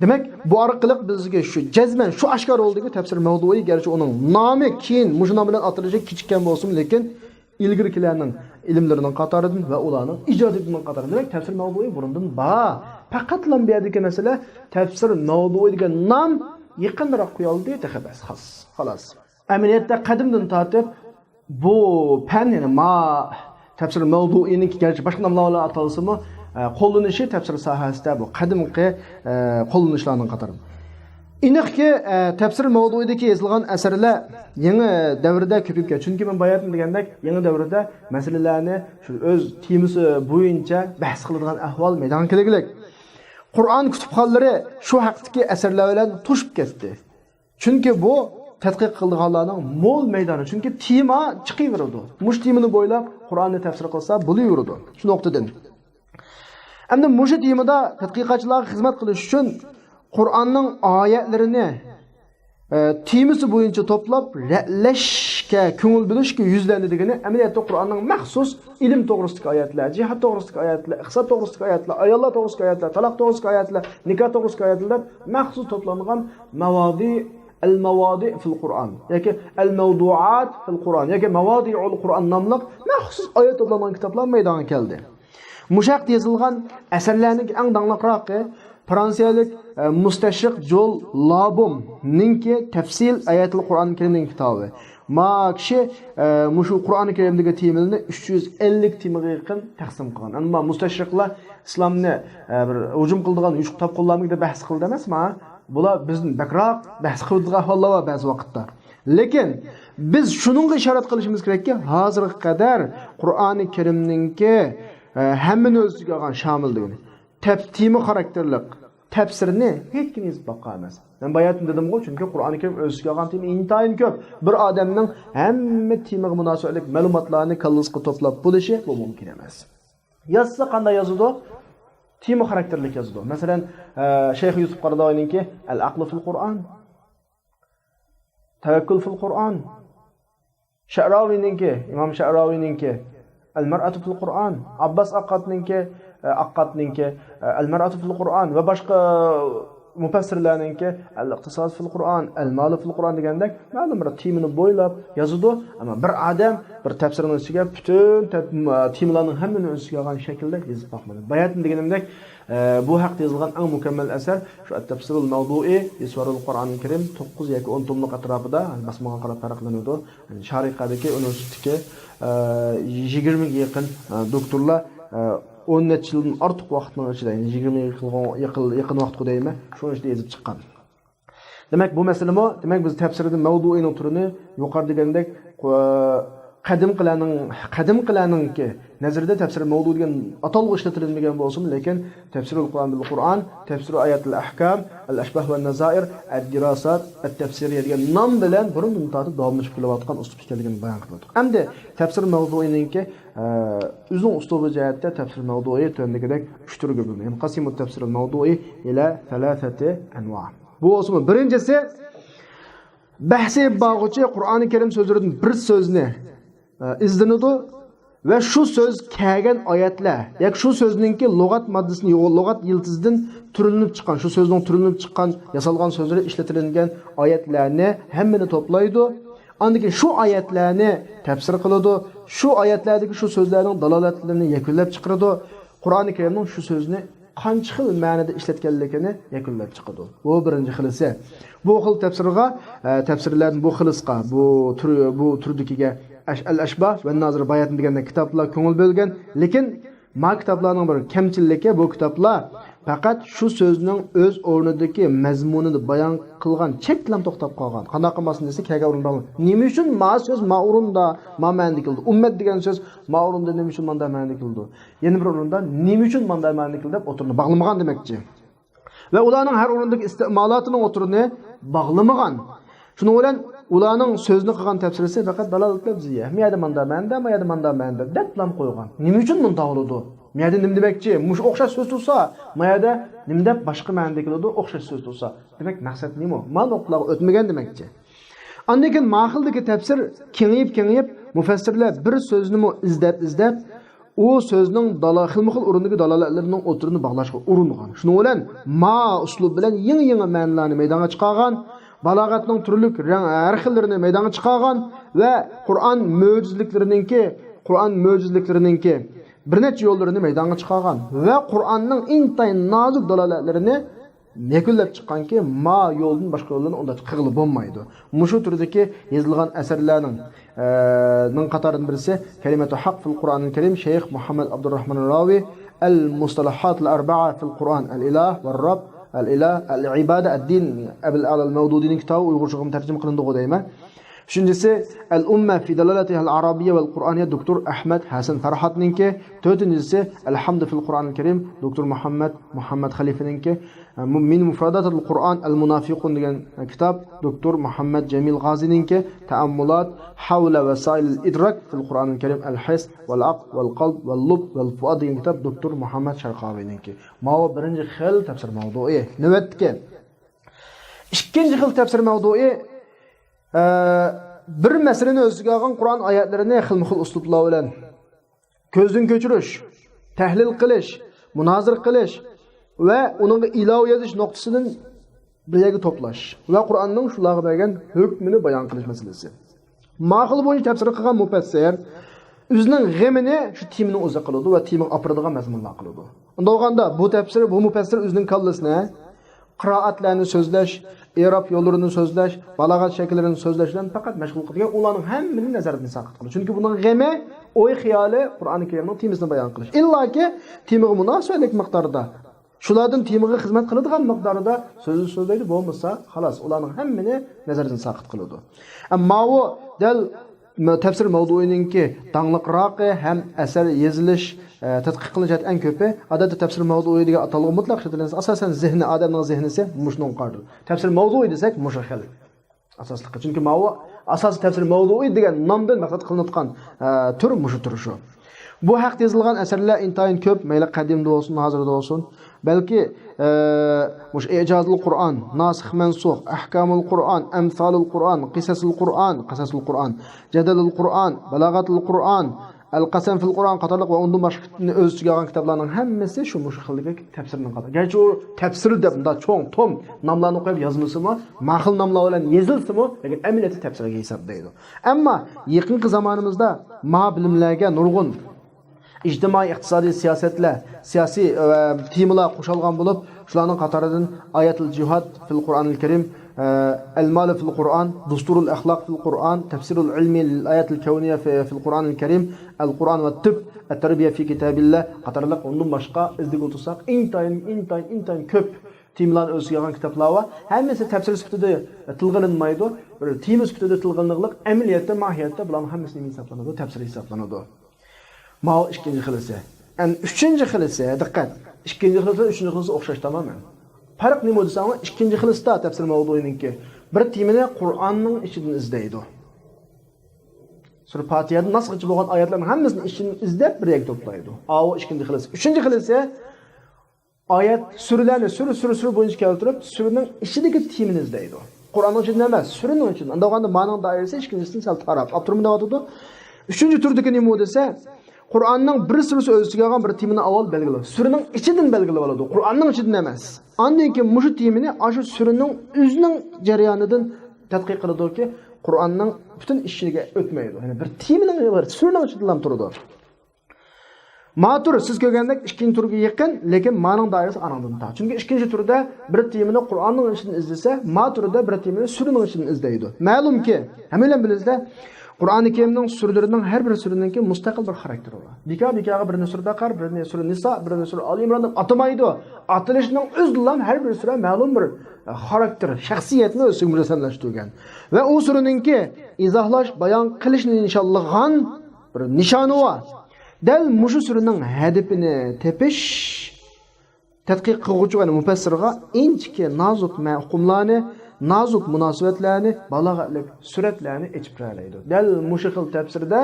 Demek bu orqali bizga shu jazman shu oshkor bo'ldiki tafsir mavzu'i, garchi uning nomi keyin mush nom bilan atalajak kichikkan bo'lsin, lekin ilgirkilarning ilmlarining qatoridan va ularning ijodiyatining qatoridan. Demak, tafsir mavzu'i burundan bor. Faqat lambiyadagi masala tafsir mavzu'i degan nom yaqinroq qo'yildi xabas xolos. Amaliyotda qadimdan tortib bu fan, ya'ni tafsir mavzu'ining garchi boshqa nomlarla atalsa-mu, qo'llanishi tafsir sohasida bu qadimgi qo'llanishlarning qatori. Iniqki tafsir mavzuidagi yozilgan asarlar yangi davrda ko'payib ketdi. Chunki men bayatım degandek, yangi davrda masalalarni shu o'z temasi bo'yicha bahs qiladigan ahvol maydonga kelgulik. Qur'on kutubxonalari shu haqdagi asarlar bilan to'shib ketdi. Chunki bu tadqiq qilganlarning mo'l maydoni. Chunki tema chiqaveradi. Mush temani bo'ylab Qur'onni tafsir qilsa bo'laveradi. Shu nuqtadan. Endi mush temada tadqiqotchilarga xizmat qilish uchun Qur'onning oyatlarini temasi bo'yicha to'plab ra'lashga, ko'ngil bo'lishga yuzlandi degani amaliyotda Qur'onning maxsus ilm to'g'risidagi oyatlar, jihad to'g'risidagi oyatlar, iqtisod to'g'risidagi oyatlar, ayollar to'g'risidagi oyatlar, taloq to'g'risidagi oyatlar, nikoh to'g'risidagi oyatlar maxsus to'plangan al-mawadi fil Qur'on yoki al-mawdu'at fil Qur'on yoki mawadi'ul Qur'on nomli maxsus oyat to'plangan kitoblar maydonga keldi. Mushaq yozilgan asarlarning eng dangliqroqi Fransiyalik mustashriq Joel Labumninki Tafsil Ayatul Qur'on Karimning kitobi. Kishi mushu Qur'oni Karimdagi temalarni 350 temaga yaqin taqsim qilgan. Ammo mustashriqlar islomni bir hujum qiladigan uch kitob qo'llanmagida bahs qildi emasmi? Bular bizni bakroq bahs qiladigan ahvollar bor ba'zi vaqtda. Lekin biz shuningga ishorat qilishimiz kerakki, hozirga qadar Qur'oni Karimningki hammani o'ziga olgan shamilligini tema xarakterlik tafsirini hech kim yozib boqqa emas. Men bayatım dedim-ku, chunki Qur'oni Karim o'ziga olgan tema intayin ko'p. Bir odamning hamma temaga munosabatlik ma'lumotlarni kallasiga to'plab bo'lishi bu mumkin emas. Yozsa qanday yozadi? Tema xarakterlik yozadi. Masalan, Shayx Yusuf Qardoyninki Al-Aql fil Qur'on, Tawakkul fil Qur'on. Sha'rawininki, Imom Sha'rawininki Al-Mar'atu fil Qur'on, Abbas Aqqatninki Al-Mar'atu fil Qur'on va boshqa mufassirlarninki Al-Iqtisod fil Qur'on, Al-Mal fil Qur'on degandek ma'lum bir temani bo'ylab yozadi, ammo bir odam bir tafsirning ichiga butun temalarning hammasini o'ziga olgan shaklda yozib boqmadi. Bayatim deganimdek bu haqda yozilgan eng mukammal asar shu At-Tafsirul Mawdu'i Isvarul Qur'onil Karim 9 yoki 10 tomlik atrofida basmaga qarab farqlanadi. Shariqadagi universitetdagi 20 ga yaqin doktorlar 10 necha yildan ortiq vaqtning ichida, 20 yaqin vaqt qo'daymi, shuni ichida yozib chiqqan. Demak, bu masalami, demak biz tafsirda mavduining turini yuqori degandek qadim qilaningki nazarda tafsir mavdu degan atalg'i ishlatilmagan bo'lsin, lekin tafsirul Qur'on bil Qur'on, tafsir ayatul ahkam, al-ashbah va nazair, ad-dirasat, at-tafsiriyya degan nom bilan burundan tortib davomlashib kelayotgan uslub ekanligini bayon qildik. Endi tafsir mavduiningki uzun uslubi jihatda tafsir mavdui tundagidek 3 turga bo'linadi. Qasimut tafsirul mavdui ila 3 anwa. Bu o'smi birinchisi bahsi bag'uchi Qur'oni Karim so'zlaridan bir so'zni izlanadi ve şu söz kelgan oyatlar yoki shu so'zningki lug'at moddasini lug'at yildizidan turilinib chiqqan, shu so'zning turilinib chiqqan, yasalgan so'zlar ishlatilgan oyatlarni hammani to'playdi. Ondan keyin shu oyatlarni tafsir qiladi, shu oyatlardagi shu so'zlarning dalolatlarini yakunlab chiqaradi. Qur'oni Karimning shu so'zni qancha xil ma'noda ishlatganligini yakunlab chiqadi. Bu birinchi xilisi. Bu xil tafsirlarning bu xilisqa, bu turdikiga Al-Ashbah va Nazir bayatın degan kitoblar ko'ngil bo'lgan, lekin ma kitoblarning bir kamchilligi bu kitoblar faqat shu so'zning o'z o'rnidagi mazmunini bayon qilgan cheklam to'xtab qolgan. Qanday qilmasin desa, kelgan o'rinda nima uchun ma so'z ma o'rinda ma ma'ni qildi? Ummat degan so'z ma o'rinda nima uchun manda ma'ni qildi? Yana bir o'rinda nima uchun manda ma'ni qildi deb o'tirni bog'lamagan demakchi. Va ularning har o'rindagi isti'molotining o'tirini bog'lamagan. Shuning bilan ularning so'zni qilgan tafsirisi faqat dalolat lafziya. Miyada manda manda deb qo'ygan. Nima uchun bunda bo'ladi? Miyada nima demakchi? Mush o'xshash so'z tursa, miyada nima deb boshqa ma'noda keladi, o'xshash so'z tursa. Demak, maqsad nima? Ma'nolar o'tmagan demakchi. Ondan keyin ma'xildagi tafsir kengayib mufassirlar bir so'zni izlab o so'zning xilma-xil o'rindagi dalolatlarning o'tirini bog'lashga uringan. Shuning bilan ma uslub bilan yangi ma'nolarni maydonga chiqargan. Balog'atning turli har xillarini maydonga chiqargan va Qur'on mo'jizliklarininki bir necha yo'llarini maydonga chiqargan va Qur'onning intayin nozik dalolatlarini yakunlab chiqqanki, ma yo'ldan boshqa yo'ldan unda qilib bo'lmaydi. Mushu turdagi yozilgan asarlarning qatoridan birisi Kalimatu haq fil Qur'onil Karim Shayx Muhammad Abdurrahman Ravi Al-Mustalahat al-Arba'a fil Qur'on al-Ilah va Rabb al-ilah, al-ibada, ad-din, Abul A'la al-Mawdudining kitobi Uyg'urchaga tarjima qilindi deyman. Üçüncüsü El-Umme fi dalalatiha al-Arabiyya vel-Qur'aniyya Doktor Ahmed Hasan Farhatninki. Dördüncüsü El-Hamd fil Kur'an-ı Kerim Doktor Muhammed Khalifininki. Min mufradatul Qur'an el-Munafiqun degan kitap Doktor Muhammed Jamil G'azininki. Ta'ammulat havla vasail al-idrak fil Qur'an-ı Kerim el-His vel-aql vel-qalb vel-lub vel-fuad degan kitap Doktor Muhammed Sharqavininki. Mana birinchi xil tafsir mavdu'i. Navbatga ikkinchi xil tafsir mavdu'i bir meseleni özüge algan Kur'an ayetlerini xil uslublar bilan ko'zdan ko'chirish, tahlil qilish, munozir qilish va uning ilova yozish nuqtasidan bir yerga to'plash va Qur'onning shularga bergan hukmini bayon qilish masalasi. Ma'qul bo'yicha tafsir qilgan mufassir o'zining g'amini shu timni o'zi qiladi va timni opiradigan mazmunlar qiladi. Unda olganda bu mufassir o'zining kallasini qiroatlarni so'zlash, i'rob yo'llarini so'zlash, balog'at shakllarini so'zlash bilan faqat mashg'ul qilgan, ularning hammasini nazardan saqit qilish. Chunki buning g'ami, o'y xiyoli Qur'oni Karimning timisini bayon qilish. Illaki timiga munosiblik miqdorida, shulardan timiga xizmat qiladigan miqdorida so'zlaydi, bo'lmasa, xolos, ularning hammasini nazardan saqit qiladi. Ammo u dal tafsir mavduininki tangliqroqi ham asar yezilish, tadqiq qilish eng ko'pi odatda tafsir mavdui degan atalg'i mutlaq ishlatiladi. Asosan zehni, odamning zehnisi mushning qardir. Tafsir mavdui desak, musha xil asosliqi. Chunki asosiy tafsir mavdui degan nomdan maqsad qilinayotgan tur mushu tur shu. Bu haqda yozilgan asarlar intayin ko'p, mayli qadimda bo'lsin, hozirda bo'lsin. Balki mush ijazul Qur'on, nasikh mansukh, ahkamul Qur'on, amsalul Qur'on, qisasul Qur'on, jadalul Qur'on, balaghatul Qur'on, al-qasam fil Qur'on qatorliq va undan boshqa o'z ichiga olgan kitoblarning hammasi shu xildagi tafsirning qator. Garchi u tafsir deb unda cho'ng tom nomlarni qo'yib yozmasimi, ma'qul nomlar bilan yozilsimi, lekin amaliyotda tafsirga hisoblaydi. Ammo yaqinqi zamonimizda bilimlarga nurg'un ijtimoiy iqtisodiy siyosiy temalar qo'shilgan bo'lib, shularning qatoridan ayatul jihad fil Qur'onil Karim, al-mal fil Qur'on, dusturul axloq fil Qur'on, tafsirul ilmi lil ayatil kawniyya fil Qur'onil Karim, al-Qur'on va tib, at-tarbiya fi kitabillah qatorliq undan boshqa izdiga o'tsak, intayin ko'p temalarni o'z ichiga olgan kitoblar va hammasi tafsir sifatida tilg'ilinmaydi. Bir tema sifatida tilg'ilinliq amaliyotda, mohiyatda bularning hammasi nima hisoblanadi? Tafsir hisoblanadi. Ma'o ikkinchi xilisi. Uchinchi xilisi, diqqat. Ikkinchi xilisi, uchinchi xilisi o'xshash tamamen. Farq nima desam, ikkinchi xilisda tafsir mavduininki bir temani Qur'onning ichidan izlaydi. Sura Fatihada nasxchi bo'lgan oyatlarning hammasini ichidan izlab bir yerga to'playdi. A'o ikkinchi xilisi. Uchinchi xilisi oyat suralarni sura bo'yicha keltirib, suraning ichidagi temani izlaydi. Qur'onning ichidan emas, suraning ichidan. Unda olganda ma'noning doirasi ikkinchisidan sal taraf. Abturmda o'tadi. Uchinchi turdagi nima desa, Qur'onning bir surasi o'z ichiga olgan bir temani avval belgilab, suraning ichidan belgilab oladi. Qur'onning ichidan emas. Undan keyin mushu temani shu suraning o'zining jarayonidan tadqiq qiladiki, Qur'onning butun ishiga o'tmaydi. Ya'ni bir temaning suraning ichidan turadi. Matur siz ko'rgandek ikkinchi turga yaqin, lekin ma'noning doirasi anadan ta. Chunki ikkinchi turda bir temani Qur'onning ichidan izlasa, maturda bir temani suraning ichidan izlaydi. Ma'lumki, hammalar bilasizlar, Qur'oni Karimning suralarining har bir suraninki mustaqil bir xarakteri bor. Bika birini sura Baqara, birini sura Nisa, birini sura Ali Imron deb atamaydi. Atilishining o'zidan har bir sura ma'lum bir xarakter, shaxsiyatni o'z ichiga mujassamlashtirgan. Va u suraninki izohlash, bayon qilishni inshaallohan bir nishoni bor. Dal mushu suraning hadifini tepish tadqiq qiluvchi va mufassirga inchki nozuk ma'qumlarni, nazuk munosabatlarni, balog'atlik suratlarni echib beradi. Dal mushu xil tafsirda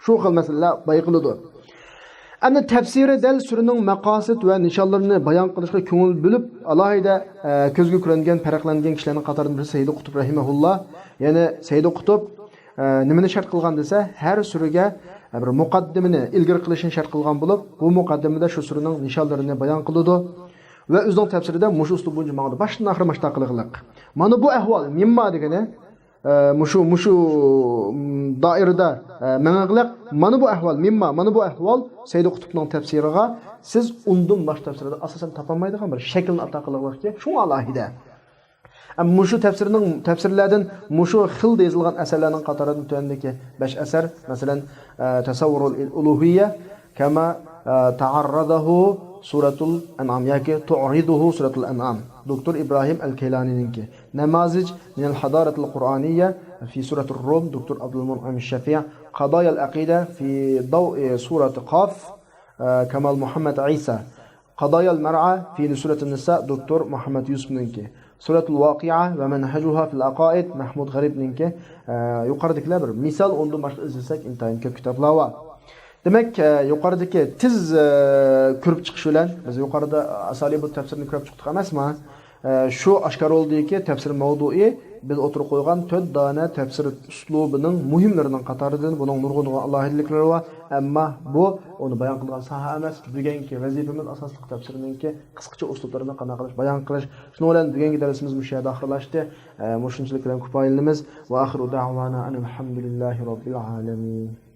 shu xil masalalar bayqiladi. Ana tafsiri dal suraning maqosid va nishonlarini bayon qilishga ko'ngil bo'lib, alohida ko'zga ko'ringan, farqlangan kishilarning qatoridan biri Sayyid Qutb rahimahulloh. Ya'ni Sayyid Qutb nimani shart qilgan desa, har suraga bir muqaddimani ilgari qilishni shart qilgan bo'lib, bu muqaddimada shu suraning nishonlarini bayon qiladi. Ve o'zining tafsirida mushu uslub bo'yicha ma'noda boshdan oxir mashtaqliq. Mana bu ahvol mimma degani mushu doirada mang'liq mana bu ahvol mimma mana bu ahvol Sayyid Qutbning tafsiriga siz undan bosh tafsirida asosan topolmaydigan bir shaklni ato qilmoqchi. Shu alohida. Mushu tafsirlardan mushu xil yozilgan asarlarning qatoridan tuandagi 5 asar, masalan, Tasavvurul Uluhiyya kama ta'arradahu Suratul An'am yoki tu'riduhu Suratul An'am. دكتور إبراهيم الكيلاني نماذج من الحضارة القرآنية في سورة الروم دكتور عبد المنعم الشفيع. قضايا العقيدة في ضوء سورة قاف كمال محمد عيسى. قضايا المرعى في سورة النساء دكتور محمد يوسف سورة الواقعة ومنهجها في العقائد محمود غريب yuqoridagilar bir misol undan boshqa izlasak intayin ko'p kitoblar bor. Demak, yuqoridagi tiz ko'rib chiqish bilan biz yuqorida asaliy bu tafsirni ko'rib chiqdik emasmi? Shu oshkor bo'ldiki, tafsir mavzui biz o'tirib qo'ygan 4 dona tafsir uslubining muhimlarining qatoridan buning nurg'un alohidaliklari bor, ammo bu uni bayon qilgan soha emas. Bugungi vazifamiz asosli tafsirninki qisqacha uslublarini qanday qilish, bayon qilish. Shuning bilan bugungi darsimiz bu yerda oxirlashdi. Mushunchalik bilan kifoyalanamiz. Va oxiru da'vana alhamdulillahi robbil alamin.